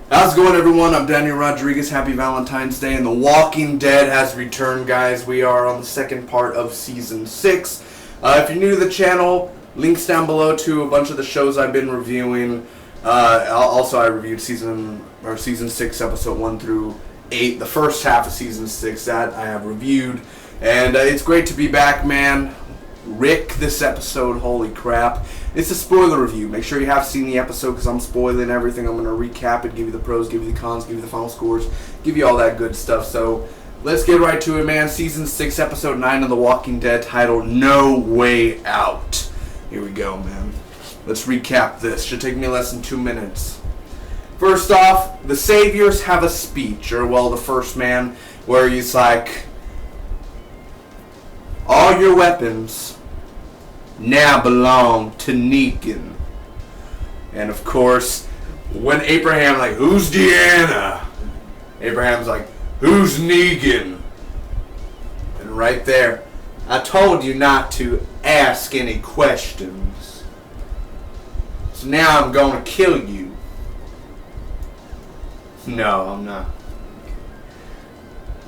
How's it going, everyone? I'm Daniel Rodriguez. Happy Valentine's Day, and The Walking Dead has returned, guys. We are on the second part of Season 6. If you're new to the channel, links down below to a bunch of the shows I've been reviewing. Also, I reviewed Season 6, Episode 1 through 8, the first half of Season 6 that I have reviewed. And it's great to be back, man. Rick, this episode, holy crap. It's a spoiler review. Make sure you have seen the episode because I'm spoiling everything. I'm going to recap it, give you the pros, give you the cons, give you the final scores, give you all that good stuff. So let's get right to it, man. Season 6, Episode 9 of The Walking Dead, titled No Way Out. Here we go, man. Let's recap this. Should take me less than 2 minutes. First off, the Saviors have a speech, or well, the first man, where he's like, all your weapons now belong to Negan. And of course, when Abraham like, who's Deanna? Abraham's like, who's Negan? And right there, I told you not to ask any questions. So now I'm gonna kill you. No, I'm not.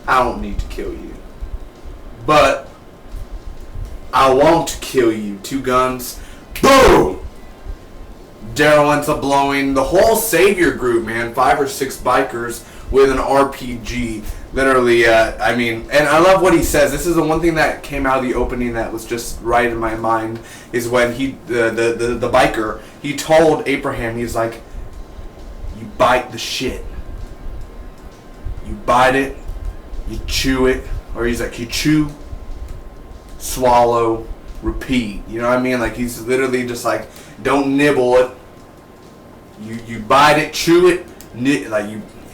I don't need to kill you. But I want to kill you. 2 guns. Boom! Daryl ends up blowing the whole Savior group, man. 5 or 6 bikers with an RPG. Literally, and I love what he says. This is the one thing that came out of the opening that was just right in my mind, is when the biker, he told Abraham, he's like, you bite the shit. You bite it, you chew it, or he's like, you chew, swallow, repeat. You know what I mean? Like, he's literally just like, don't nibble it. You bite it, chew it,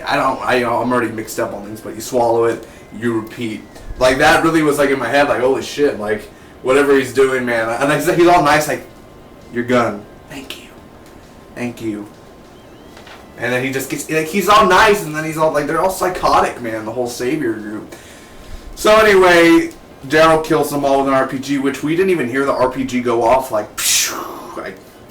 I'm already mixed up on things, but you swallow it, you repeat. Like, that really was like in my head, like, holy shit, like, whatever he's doing, man. And he's all nice, like, your gun. Thank you. Thank you. And then he just gets, like, he's all nice, and then he's all, like, they're all psychotic, man, the whole Savior group. So anyway, Daryl kills them all with an RPG, which we didn't even hear the RPG go off. Like,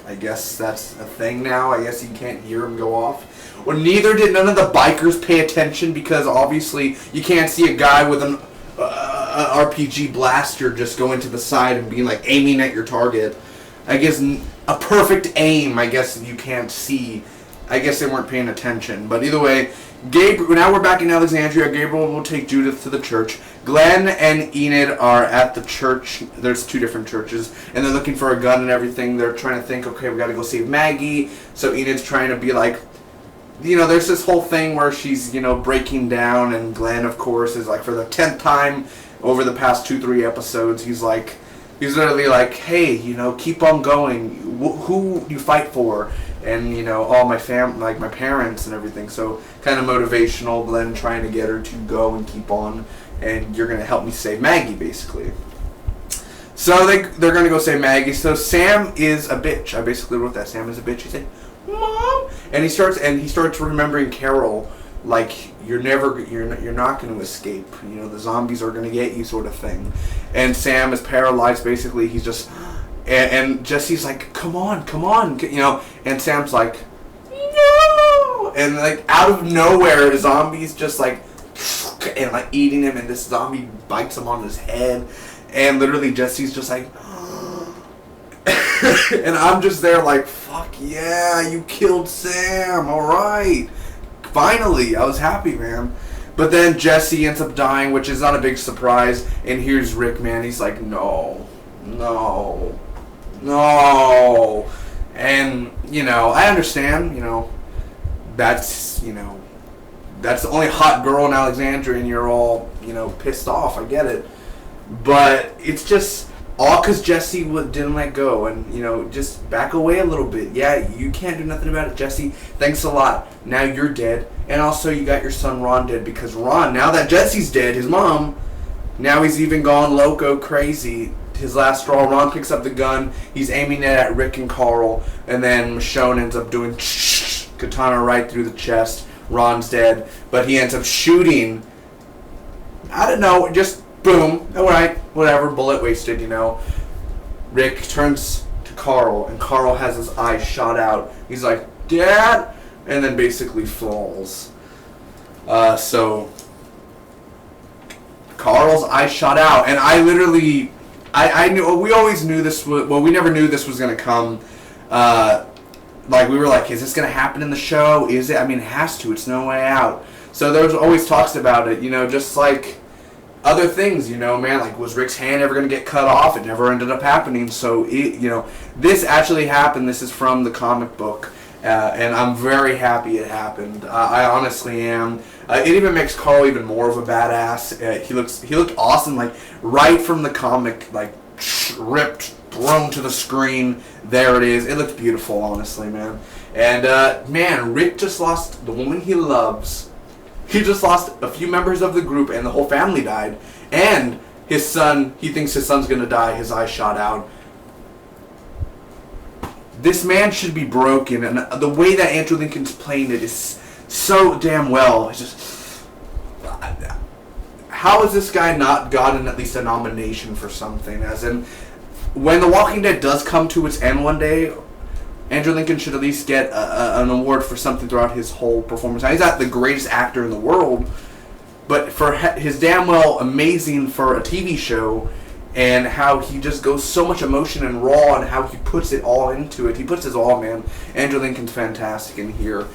I guess that's a thing now. I guess you can't hear them go off. Or neither did none of the bikers pay attention, because obviously you can't see a guy with an RPG blaster just going to the side and being like aiming at your target. I guess a perfect aim, I guess you can't see. I guess they weren't paying attention. But either way, now we're back in Alexandria. Gabriel will take Judith to the church. Glenn and Enid are at the church. There's 2 different churches, and they're looking for a gun and everything. They're trying to think, okay, we got to go save Maggie. So Enid's trying to be like, there's this whole thing where she's, breaking down, and Glenn, of course, is like, for the 10th time over the past 2-3 episodes, he's literally like, hey, keep on going. Who you fight for? And, all my like my parents and everything. So kind of motivational. Glenn trying to get her to go and keep on. And you're going to help me save Maggie, basically. So they're going to go save Maggie. So Sam is a bitch. I basically wrote that. Sam is a bitch. He said, Mom. And he starts remembering Carol, like, you're not going to escape. The zombies are going to get you, sort of thing. And Sam is paralyzed, basically. He's just, and Jesse's like, come on, and Sam's like, no. And like out of nowhere, the zombies just like, and like eating him, and this zombie bites him on his head, and literally Jesse's just like, and I'm just there like, fuck yeah, you killed Sam, alright. Finally, I was happy, man. But then Jesse ends up dying, which is not a big surprise, and here's Rick, man, he's like, no. And, I understand, that's the only hot girl in Alexandria, and you're all, pissed off. I get it. But it's just all because Jesse didn't let go, and, just back away a little bit. Yeah, you can't do nothing about it, Jesse. Thanks a lot. Now you're dead. And also you got your son Ron dead, because Ron, now that Jesse's dead, his mom, Now he's even gone loco crazy. His last straw, Ron picks up the gun. He's aiming it at Rick and Carl. And then Michonne ends up doing katana right through the chest. Ron's dead. But he ends up shooting. I don't know. Just boom. Alright. Whatever. Bullet wasted, you know. Rick turns to Carl. And Carl has his eyes shot out. He's like, Dad? And then basically falls. So Carl's eyes shot out. And I literally... I knew, we always knew this was, well, we never knew this was going to come. Like, we were like, is this going to happen in the show? Is it? I mean, it has to. It's no way out. So there's always talks about it, you know, just like other things, you know, man. Like, was Rick's hand ever going to get cut off? It never ended up happening. So, you know, this actually happened. This is from the comic book. And I'm very happy it happened. I honestly am. It even makes Carl even more of a badass. He looked awesome, like right from the comic, like ripped, thrown to the screen. There it is. It looked beautiful, honestly, man. And man, Rick just lost the woman he loves. He just lost a few members of the group, and the whole family died. And his son, he thinks his son's gonna die. His eye shot out. This man should be broken, and the way that Andrew Lincoln's playing it is so damn well. It's just, how has this guy not gotten at least a nomination for something? As in, when The Walking Dead does come to its end one day, Andrew Lincoln should at least get an award for something throughout his whole performance. Now, he's not the greatest actor in the world, but for his damn well amazing for a TV show. And how he just goes so much emotion and raw, and how he puts it all into it. He puts his all, man. Andrew Lincoln's fantastic in here.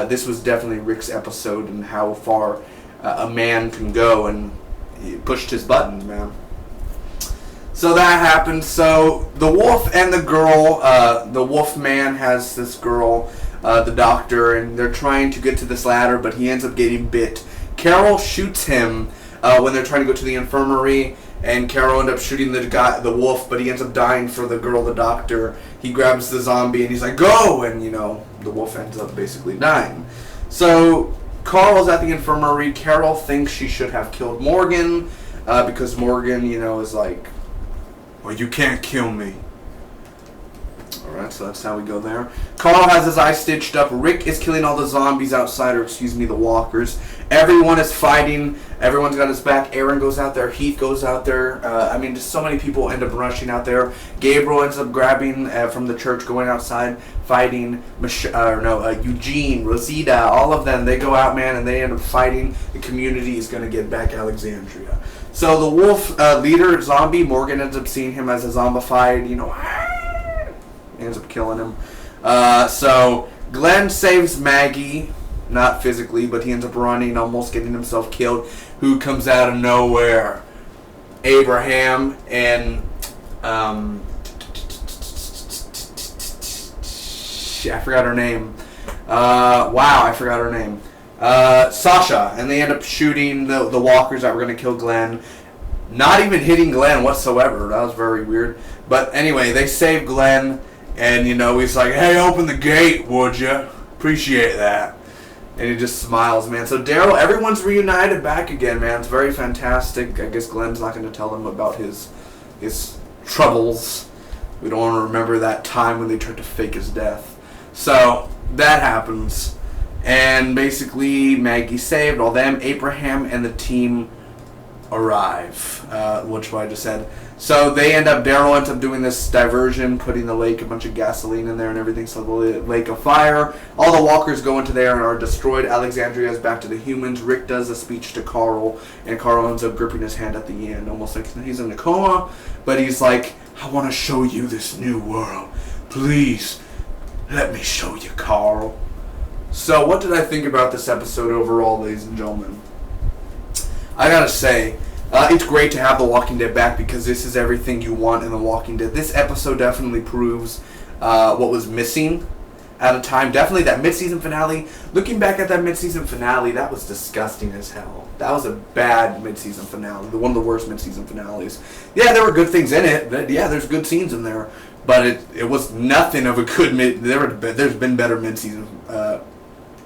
This was definitely Rick's episode, and how far a man can go, and he pushed his buttons, man. So that happened. So the wolf and the girl, the wolf man has this girl, the doctor, and they're trying to get to this ladder, but he ends up getting bit. Carol shoots him when they're trying to go to the infirmary. And Carol ends up shooting the wolf, but he ends up dying for the girl, the doctor. He grabs the zombie and he's like, go! And, you know, the wolf ends up basically dying. So, Carl's at the infirmary. Carol thinks she should have killed Morgan, because Morgan, you know, is like, well, you can't kill me. Alright, so that's how we go there. Carl has his eye stitched up. Rick is killing all the zombies outside, or excuse me, the walkers. Everyone is fighting. Everyone's got his back. Aaron goes out there. Heath goes out there. I mean, just so many people end up rushing out there. Gabriel ends up grabbing from the church, going outside, fighting. Eugene, Rosita, all of them. They go out, man, and they end up fighting. The community is going to get back Alexandria. So the wolf leader, zombie, Morgan ends up seeing him as a zombified, you know, ends up killing him. So Glenn saves Maggie, not physically, but he ends up running, almost getting himself killed. Who comes out of nowhere? Abraham and I forgot her name. I forgot her name. Sasha, and they end up shooting the walkers that were going to kill Glenn. Not even hitting Glenn whatsoever. That was very weird. But anyway, they save Glenn. And, you know, he's like, hey, open the gate, would you? Appreciate that. And he just smiles, man. So Daryl, everyone's reunited back again, man. It's very fantastic. I guess Glenn's not going to tell them about his troubles. We don't want to remember that time when they tried to fake his death. So that happens. And basically, Maggie's saved, all them. Abraham and the team arrive, which I just said. So Daryl ends up doing this diversion, putting the lake, a bunch of gasoline in there and everything, so the lake of fire. All the walkers go into there and are destroyed. Alexandria is back to the humans. Rick does a speech to Carl, and Carl ends up gripping his hand at the end, almost like he's in a coma, but he's like, I want to show you this new world. Please, let me show you, Carl. So what did I think about this episode overall, ladies and gentlemen? I gotta say, it's great to have The Walking Dead back, because this is everything you want in The Walking Dead. This episode definitely proves what was missing at a time. Definitely that mid-season finale. Looking back at that mid-season finale, that was disgusting as hell. That was a bad mid-season finale. One of the worst mid-season finales. Yeah, there were good things in it. Yeah, there's good scenes in there. But it was nothing of a good there's been better mid-season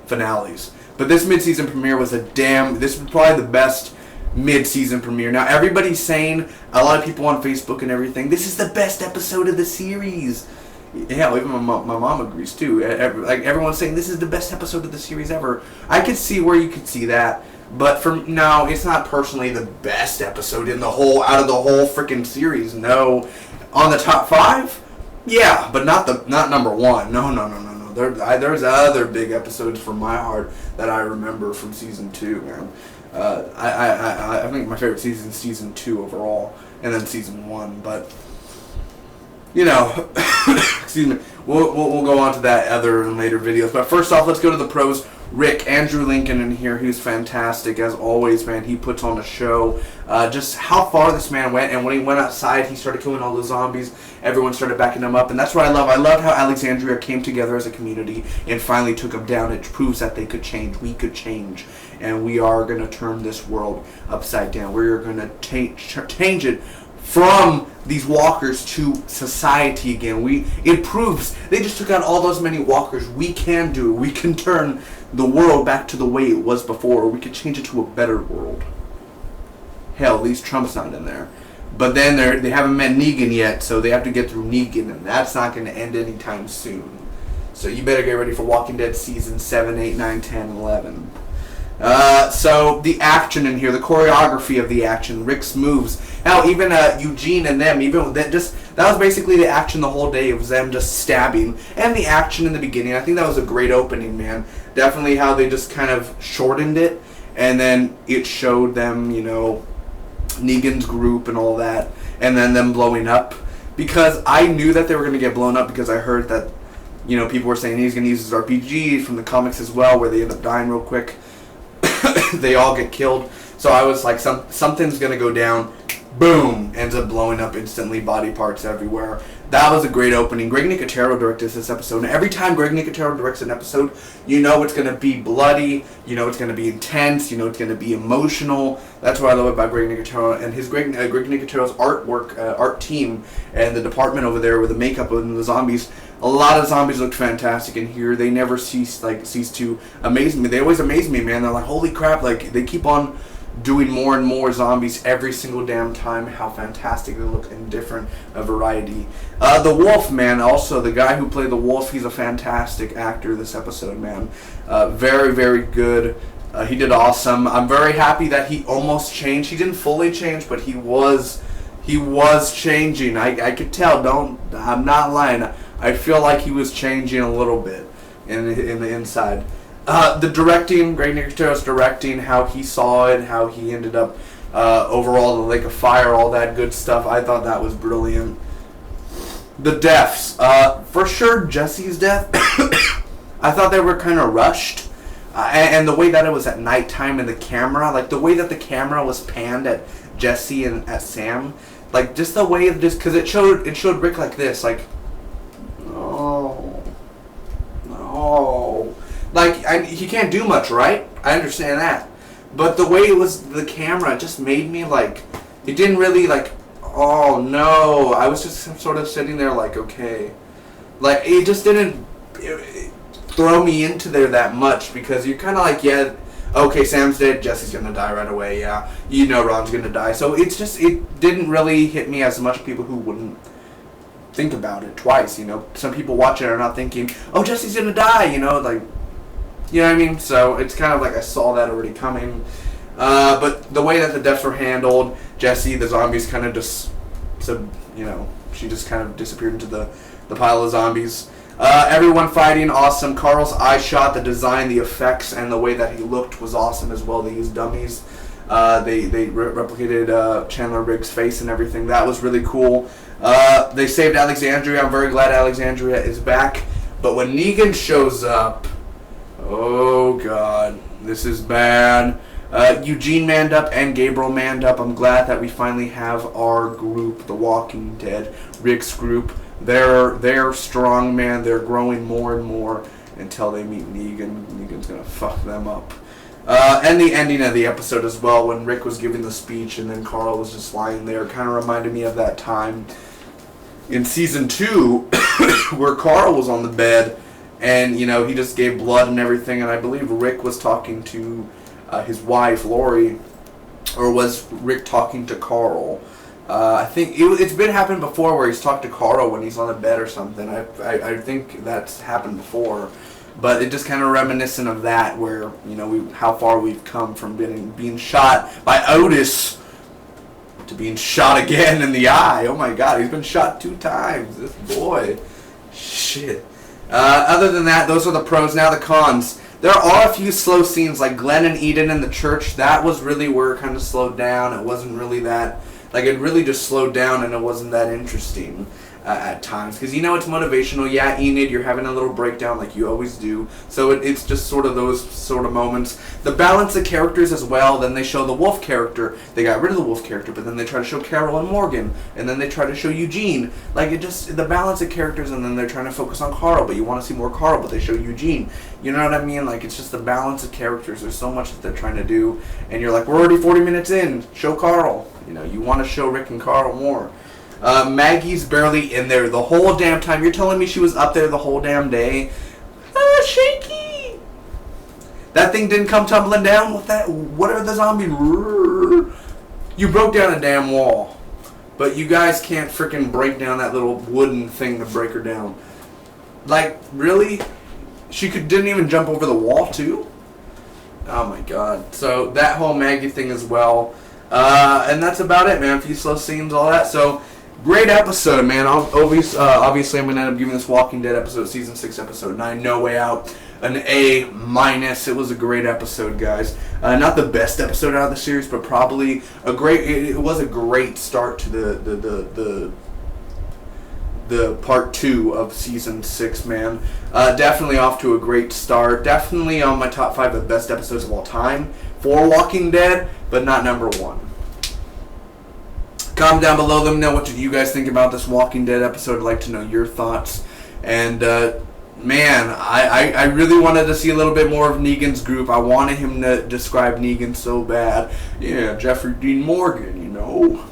finales. But this mid-season premiere was this was probably the best mid-season premiere. Now everybody's saying, a lot of people on Facebook and everything, this is the best episode of the series. Yeah, even my mom agrees too. Like everyone's saying this is the best episode of the series ever. I could see where you could see that, but no, it's not personally the best episode out of the whole freaking series. No, on the top 5, yeah, but not number 1. No. There's other big episodes from my heart that I remember from season 2, man. I think my favorite season is season 2 overall, and then season 1, but. Excuse me. We'll go on to that other in later videos. But first off, let's go to the pros. Rick, Andrew Lincoln in here, who's fantastic as always, man. He puts on a show. Just how far this man went, and when he went outside, he started killing all the zombies. Everyone started backing him up, and that's what I love. I love how Alexandria came together as a community and finally took him down. It proves that they could change. We could change, and we are going to turn this world upside down. We're going to change it from these walkers to society again. It proves they just took out all those many walkers. We can do it. We can turn the world back to the way it was before, or we could change it to a better world. Hell, at least Trump's not in there. But then they haven't met Negan yet, so they have to get through Negan, and that's not going to end anytime soon. So you better get ready for Walking Dead season 7, 8, 9, 10, 11. So the action in here, the choreography of the action, Rick's moves, hell, even Eugene and them, that was basically the action the whole day. It was them just stabbing, and the action in the beginning. I think that was a great opening, man. Definitely how they just kind of shortened it, and then it showed them, Negan's group and all that, and then them blowing up. Because I knew that they were going to get blown up, because I heard that, people were saying he's going to use his RPGs from the comics as well, where they end up dying real quick. They all get killed. So I was like, something's going to go down. Boom! Ends up blowing up instantly, body parts everywhere. That was a great opening. Greg Nicotero directed this episode. And every time Greg Nicotero directs an episode, it's going to be bloody. It's going to be intense. It's going to be emotional. That's what I love about Greg Nicotero. And his Greg Nicotero's art team, and the department over there with the makeup and the zombies. A lot of zombies looked fantastic in here. They never cease to amaze me. They always amaze me, man. They're like, holy crap, they keep on doing more and more zombies every single damn time. How fantastic they look in different variety. The Wolf, man, also the guy who played the Wolf, he's a fantastic actor this episode, man. Very, very good. He did awesome. I'm very happy that he almost changed. He didn't fully change, but he was changing. I could tell. I'm not lying. I feel like he was changing a little bit in the inside. The directing, Greg Nicotero's directing, how he saw it, how he ended up overall the Lake of Fire, all that good stuff. I thought that was brilliant. The deaths, for sure, Jesse's death. I thought they were kind of rushed, and the way that it was at nighttime in the camera, like the way that the camera was panned at Jesse and at Sam, like just the way of this, because it showed Rick like this, like. No. Like, he can't do much, right? I understand that. But the way it was, the camera just made me like, it didn't really oh no. I was just sort of sitting there like, okay. Like, it just didn't throw me into there that much, because you're kind of like, yeah, okay, Sam's dead, Jesse's gonna die right away, yeah. Ron's gonna die. So it didn't really hit me as much people who wouldn't think about it twice, Some people watching it are not thinking, oh, Jesse's gonna die, you know what I mean? So it's kind of like I saw that already coming. But the way that the deaths were handled, Jesse, the zombies kind of just, she just kind of disappeared into the pile of zombies. Everyone fighting, awesome. Carl's eye shot, the design, the effects, and the way that he looked was awesome as well. They used dummies. They replicated Chandler Riggs' face and everything. That was really cool. They saved Alexandria. I'm very glad Alexandria is back. But when Negan shows up, oh god, this is bad. Eugene manned up and Gabriel manned up. I'm glad that we finally have our group, the Walking Dead, Rick's group. They're strong, man. They're growing more and more until they meet Negan. Negan's gonna fuck them up. And the ending of the episode as well, when Rick was giving the speech and then Carl was just lying there, kind of reminded me of that time in season 2 where Carl was on the bed and, he just gave blood and everything, and I believe Rick was talking to his wife, Lori, or was Rick talking to Carl? I think it's been happened before where he's talked to Carl when he's on the bed or something. I think that's happened before, but it just kind of reminiscent of that, where how far we've come from being shot by Otis to being shot again in the eye. Oh my God, he's been shot 2 times. This boy, shit. Other than that, those are the pros. Now the cons. There are a few slow scenes, like Glenn and Eden in the church. That was really where it kind of slowed down. It wasn't really that, it really just slowed down, and it wasn't that interesting at times. Because it's motivational. Yeah, Enid, you're having a little breakdown like you always do. So it's just sort of those sort of moments. The balance of characters as well. Then they show the Wolf character. They got rid of the Wolf character, but then they try to show Carol and Morgan. And then they try to show Eugene. The balance of characters, and then they're trying to focus on Carl, but you want to see more Carl, but they show Eugene. You know what I mean? It's just the balance of characters. There's so much that they're trying to do. And you're like, we're already 40 minutes in. Show Carl. You want to show Rick and Carl more. Maggie's barely in there the whole damn time. You're telling me she was up there the whole damn day? Shaky! That thing didn't come tumbling down with that? What are the zombies? You broke down a damn wall. But you guys can't freaking break down that little wooden thing to break her down. Really? She didn't even jump over the wall, too? Oh my God. So, that whole Maggie thing as well. And that's about it, man. A few slow scenes, all that. So, great episode, man. Obviously, I'm going to end up giving this Walking Dead episode, Season 6, Episode 9, No Way Out, an A-. It was a great episode, guys. Not the best episode out of the series, but probably it was a great start to the part 2 of Season 6, man. Definitely off to a great start. Definitely on my top 5 of the best episodes of all time for Walking Dead, but not number 1. Comment down below, let me know what you guys think about this Walking Dead episode. I'd like to know your thoughts. And, man, I really wanted to see a little bit more of Negan's group. I wanted him to describe Negan so bad. Yeah, Jeffrey Dean Morgan,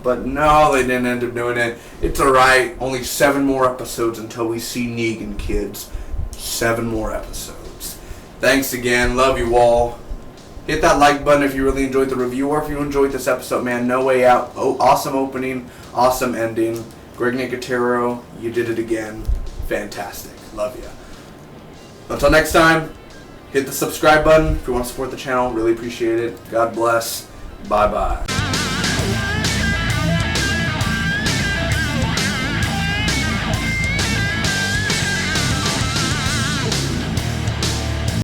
But no, they didn't end up doing it. It's alright. Only 7 more episodes until we see Negan, kids. 7 more episodes. Thanks again. Love you all. Hit that like button if you really enjoyed the review, or if you enjoyed this episode, man. No Way Out. Oh, awesome opening. Awesome ending. Greg Nicotero, you did it again. Fantastic. Love ya. Until next time, hit the subscribe button if you want to support the channel. Really appreciate it. God bless. Bye-bye.